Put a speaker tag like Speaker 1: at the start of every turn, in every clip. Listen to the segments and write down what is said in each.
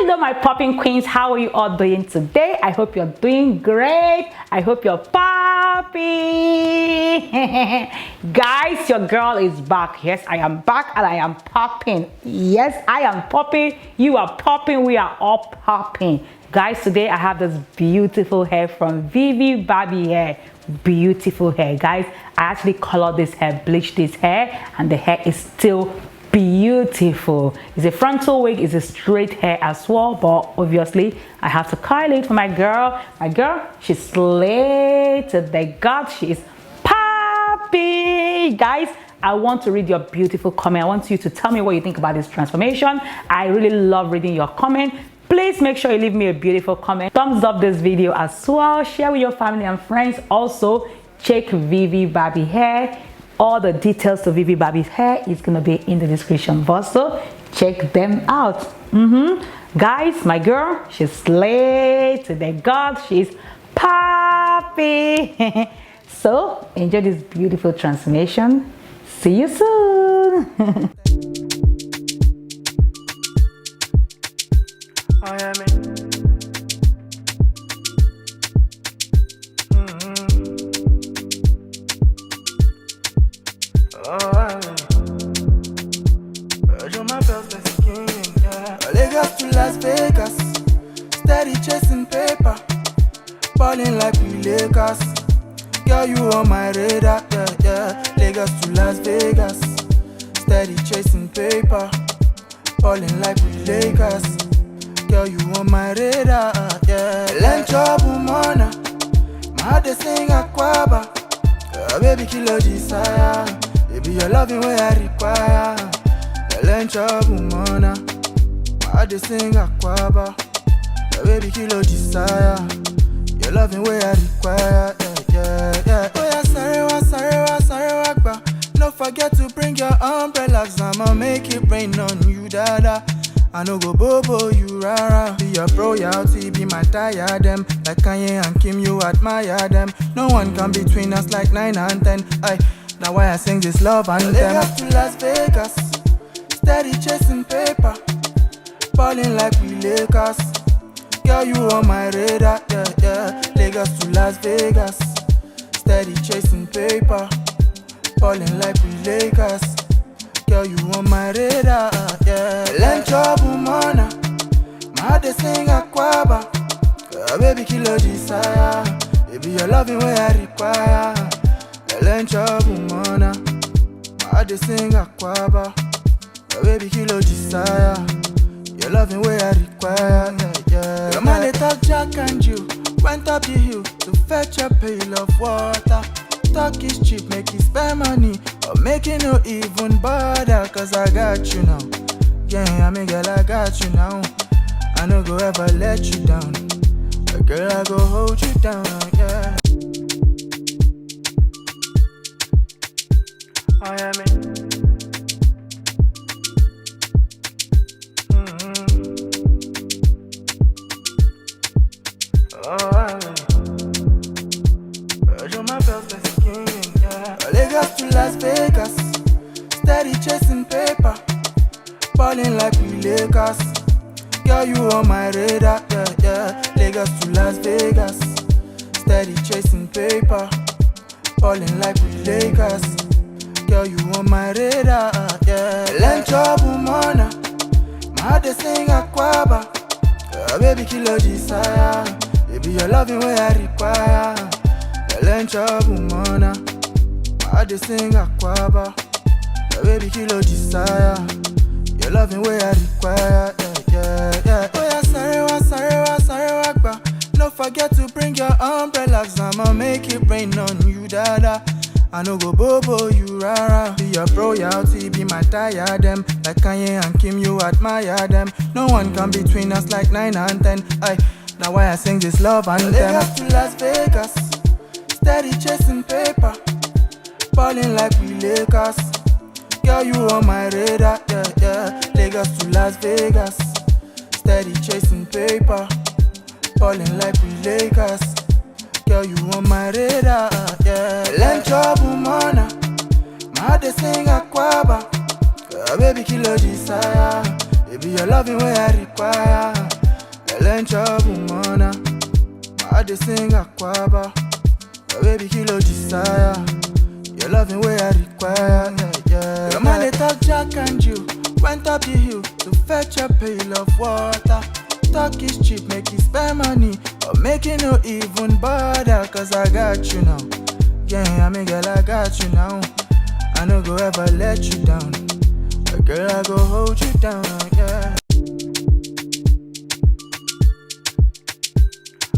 Speaker 1: Hello my popping queens, how are you all doing today? I hope you're doing great. I hope you're popping. Guys, your girl is back. Yes, I am back and I am popping. Yes, I am popping. You are popping. We are all popping. Guys, today I have this beautiful hair from Vivibabi hair. Beautiful hair, guys. I actually colored this hair, bleached this hair, and the hair is still beautiful. It's a frontal wig, it's a straight hair as well, but obviously I have to curl it for my girl. My girl, she's slayed to the god. She is poppy. Guys, I want to read your beautiful comment. I want you to tell me what you think about this transformation. I really love reading your comment. Please make sure you leave me a beautiful comment. Thumbs up this video as well. Share with your family and friends. Also, check Vivibabi hair. All the details to ViviBabis hair is gonna be in the description box, so check them out. Guys, my girl, she's slayed to the god. She's poppy. So enjoy this beautiful transformation. See you soon.
Speaker 2: Lagos to Las Vegas, steady chasing paper, balling like we Lakers. Girl, you on my radar, yeah, yeah. Lagos to Las Vegas, steady chasing paper, balling like we Lakers. Girl, you on my radar, yeah. Lencho bumana, my heart they sing aquaba. Baby, kill your desire. Baby, your loving way I require. Lencho bumana, I just sing aquaba. Baby, kill your desire. Your loving way I require. Yeah, yeah, yeah. Oh yeah, sorry, don't forget to bring your umbrellas. I'ma make it rain on you, dada. I no go bobo you rara. Be your royalty, be my diadem. Like Kanye and Kim, you admire them. No one come between us like 9 and 10. Now why I sing this love anthem. Lagos to Las Vegas, steady chasing paper, balling like we Lakers. Girl, you on my radar, yeah, yeah. Lagos to Las Vegas, steady chasing paper, balling like we Lakers. Girl, you on my radar, yeah. Lencho bumana, my heart they sing aquaba. Baby, kill your desire. Baby, your loving way I require. Lencho bumana, my heart they sing aquaba. Baby, kill your desire. Your loving way I require, yeah. Your man they talk Jack and you went up the hill to fetch a pail of water. Talk is cheap, make you spend money, or making no even bother. Cause I got you now, yeah, I mean girl, I got you now. I no go ever let you down, but girl, I go hold you down, yeah. I am it. Lagos to Las Vegas, steady chasing paper, balling like we Lakers. Girl, you on my radar, yeah, yeah. Lagos to Las Vegas, steady chasing paper, balling like we Lakers. Girl, you on my radar, yeah. Lencho bumana, my heart they sing aquaba. Baby, kill your desire. Baby, your loving way I require. Lencho bumana, I just sing aquaba. Baby, kill your desire. Your loving way I require. Yeah, yeah, yeah. Oh yeah, sorry, don't forget to bring your umbrellas. I'ma make it rain on you, dada. I no go bobo you rara. Be your royalty, be my diadem. Like Kanye and Kim, you admire them. No one come between us like 9 and 10. Now why I sing this love anthem. Lagos to Las Vegas, steady chasing paper, balling like we Lakers. Girl, you on my radar, yeah, yeah. Lagos to Las Vegas, steady chasing paper, balling like we Lakers. Girl, you on my radar, yeah. Lencho bumana, my heart they sing aquaba. Baby, kill your desire. Baby, your loving way I require. Lencha Bumana, I just sing Aquaba, baby kilo desire. Your loving way I require, yeah. Your man they talk Jack and you went up the hill to fetch a pail of water. Talk is cheap, make you spend money, or make you no even bother. Cause I got you now, yeah, I mean girl I got you now. I no go ever let you down, but girl I go hold you down, yeah.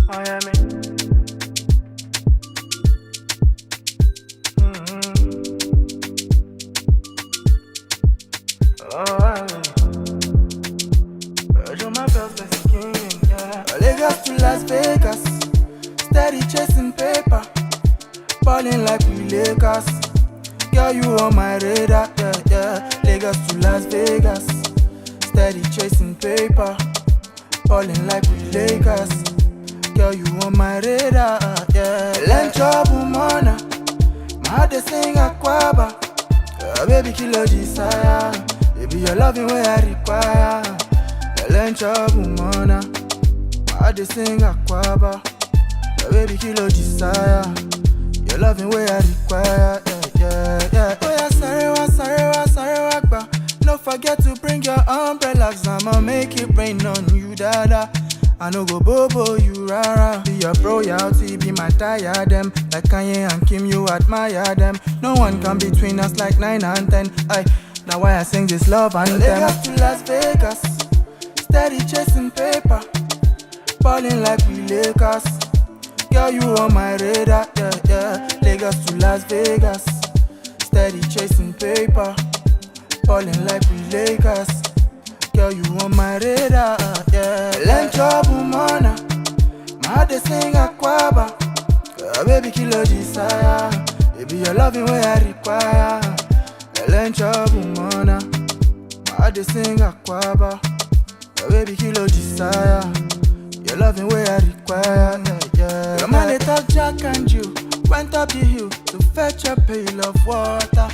Speaker 2: Oh yeah, man. Lagos to Las Vegas, steady chasing paper, balling like we Lakers. Girl, you on my radar, yeah, yeah. Lagos to Las Vegas, steady chasing paper, balling like we Lakers. Girl, you on my radar, yeah. Lencha Bumana, my heart they sing Aquaba, baby kilo desire. Baby, your loving way I require. Lencha Bumana, I just sing Aquaba, baby kilo desire. Your loving way I require, yeah, yeah. Oh yeah, sarewa, ba. No forget to bring your umbrellas, I'ma make it rain on you, dada. I no go bobo you rara. Be your royalty, be my diadem. Like Kanye and Kim, you admire them. No one come between us like 9 and 10. Aye, now why I sing this love anthem. Lagos to Las Vegas, steady chasing paper, balling like we Lakers. Girl, you on my radar, yeah, yeah. Lagos to Las Vegas, steady chasing paper, balling like we Lakers. Girl, you on my radar, yeah. Lencha Bumana, my heart they sing Aquaba, baby kilo desire. Baby, your loving way I require. Lencha Bumana, my heart they sing Aquaba, baby kilo desire. Your loving way I require, yeah. Your man they talk Jack and you went up the hill to fetch a pail of water.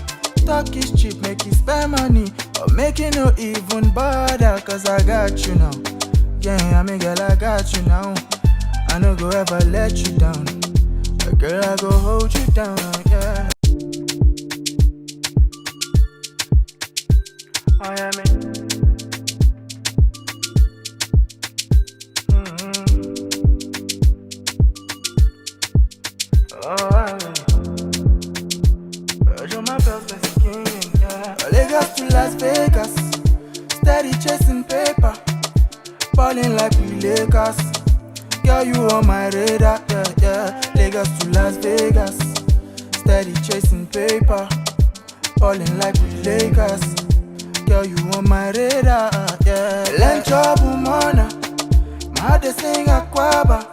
Speaker 2: Talk is cheap, make you spend money, or make you no even bother. Cause I got you now, yeah, I mean girl I got you now. I no go ever let you down, but girl I go hold you down, yeah. Oh yeah, man. Lagos to Las Vegas, steady chasing paper, balling like we Lakers. Girl, you on my radar, yeah, yeah. Lagos to Las Vegas, steady chasing paper, balling like we Lakers. Girl, you on my radar, yeah. Lencha Bumana, my heart they sing Aquaba,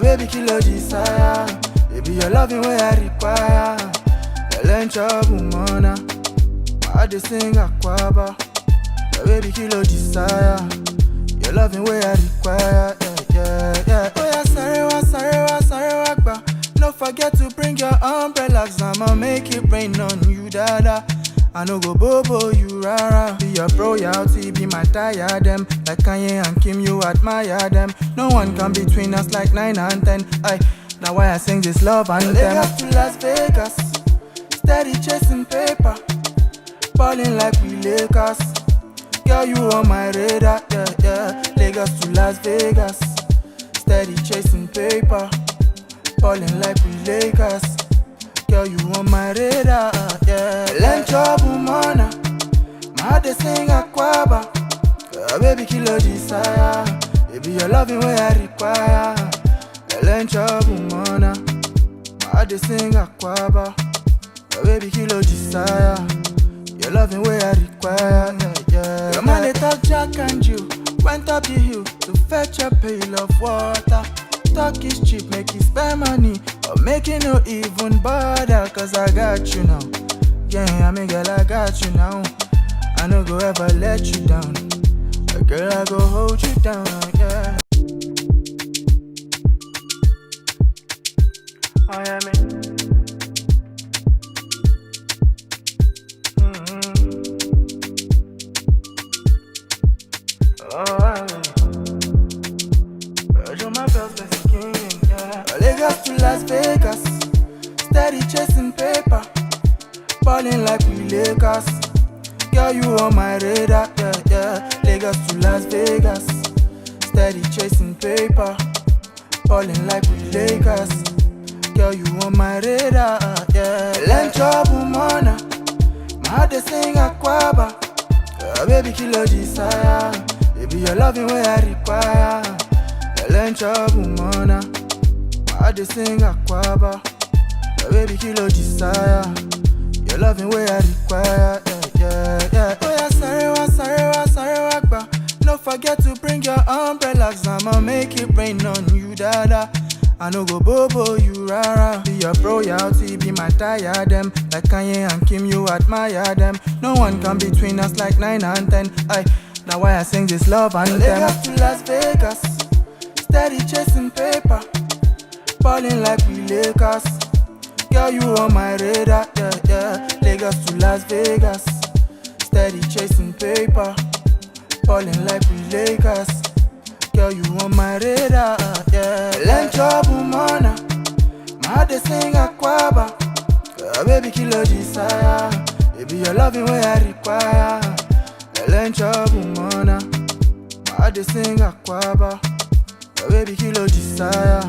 Speaker 2: baby kilo desire. Baby, your loving way I require. Lencha Bumana, I just sing Aquaba, baby kilo desire. Your loving way I require, yeah, yeah. Oh yeah, sarewa, ba. No forget to bring your umbrellas, I'ma make it rain on you, dada. I no go bobo you rara. Be your royalty, be my diadem. Like Kanye and Kim, you admire them. No one come between us like 9 and 10. Aye, now why I sing this love anthem. Lagos to Las Vegas, steady chasing paper, balling like we Lakers. Girl, you on my radar, yeah, yeah. Lagos to Las Vegas, steady chasing paper, balling like we Lakers. Girl, you on my radar, yeah. Lencha Bumana, my heart they sing Aquaba, baby kilo desire. Baby, your loving way I require. Lencha Bumana, my heart they sing Aquaba, baby kilo desire. Your loving way I require, yeah. Your man they talk Jack and you went up the hill to fetch a pail of water. Talk is cheap, make you spend money, or make you no even bother. Cause I got you now, yeah, I mean girl I got you now. I no go ever let you down, but girl I go hold you down, yeah. Oh yeah, man. Oh, Las Vegas, steady chasing paper, balling like we Lakers. Girl, you on my radar, yeah, yeah. Lagos to Las Vegas, steady chasing paper, balling like we Lakers. Girl, you on my radar, yeah. Lencho bumona, my heart they sing aquaba. Baby, kill your desire. Baby, your loving way I require. Lencho bumona, my heart they sing aquaba. Baby, kill your desire. Your loving way I require. Yeah, yeah. Oh yeah, sarewa, gba. Don't forget to bring your umbrellas. I'ma make it rain on you, dada. I no go bobo you rara. Be your royalty, be my diadem. Like Kanye and Kim, you admire them. No one come between us like 9 and 10. Aye, now why I sing this love anthem. Lagos to Las Vegas, steady chasing paper, balling like we Lakers. Girl, you on my radar, yeah, yeah. Lagos to Las Vegas, steady chasing paper, balling like we Lakers. Girl, you on my radar, yeah. Lencho bumona, my heart they sing aquaba. Baby, kill your desire. Baby, your loving way I require. Lencho bumona, my heart they sing aquaba. Baby, kill your desire.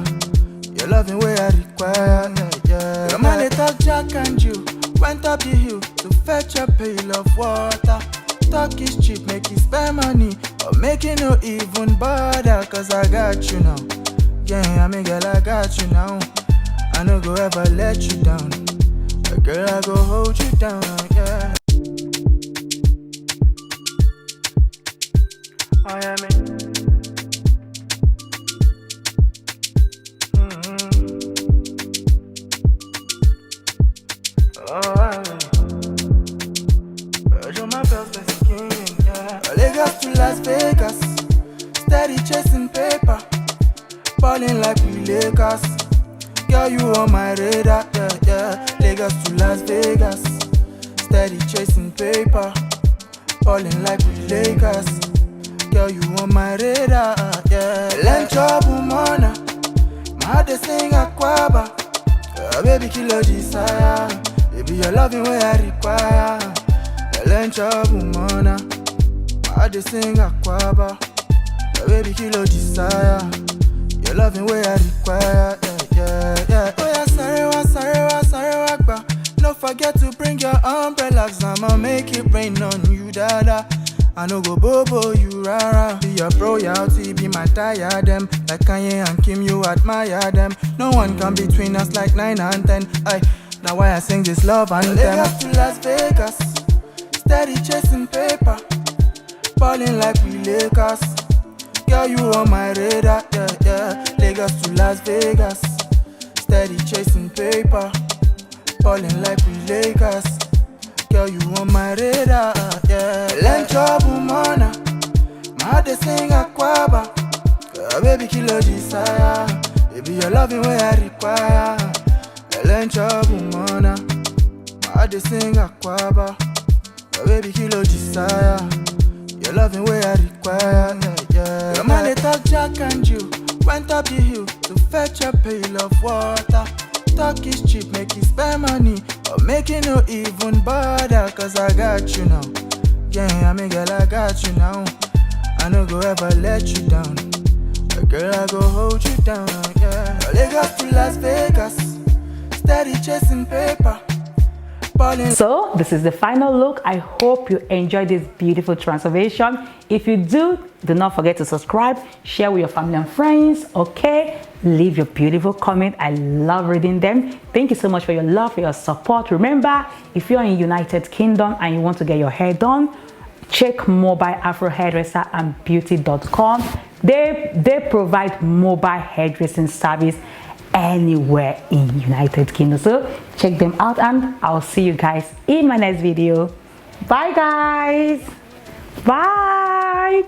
Speaker 2: Your loving way I require, yeah, yeah. Your man they talk Jack and Jill went up the hill to fetch a pail of water. Talk is cheap, make you spend money, or make it no even bother. Cause I got you now, yeah, I mean girl, I got you now. I no go ever let you down, but girl, I go hold you down, yeah. Oh yeah, man. Lagos to Las Vegas, steady chasing paper, balling like we Lakers. Girl, you on my radar, yeah, yeah. Lagos to Las Vegas, steady chasing paper, balling like we Lakers. Girl, you on my radar, yeah. Lencho bumona, my heart they sing aquaba. Baby, kill your desire. Baby, your loving way I require. Lencho bumona, I just sing aquaba. Baby, kill your desire. Your loving way I require. Yeah, yeah, yeah. Oh yeah, sarewa, gba. Don't forget to bring your umbrellas. I'ma make it rain on you, dada. I no go bobo you rara. Be your royalty, be my diadem. Like Kanye and Kim, you admire them. No one come between us like 9 and 10. Aye, now why I sing this love anthem. Lagos to Las Vegas, steady chasing paper, balling like we Lakers. Girl, you on my radar, yeah, yeah. Lagos to Las Vegas, steady chasing paper, balling like we Lakers. Girl, you on my radar, yeah. Lencho bumona, my heart they sing aquaba. Baby, kill your desire. Baby, your loving way I require. Lencho bumona, my heart they sing aquaba. Baby, kill your desire. Your loving way I require, yeah, yeah. Your man they talk Jack and Jill went up the hill to fetch a pail of water. Talk is cheap, make you spend money, or make it no even bother. Cause I got you now, yeah, I mean girl, I got you now. I no go ever let you down, but girl, I go hold you down, yeah. Lagos to Las Vegas, steady chasing paper.
Speaker 1: So this is the final look. I hope you enjoyed this beautiful transformation. If you do not forget to subscribe, share with your family and friends, okay? Leave your beautiful comment. I love reading them. Thank you so much for your love, for your support. Remember, if you're in United Kingdom and you want to get your hair done, check Mobile Afro Hairdresser and Beauty.com. They provide mobile hairdressing service anywhere in United Kingdom. So check them out and I'll see you guys in my next video. Bye guys. Bye.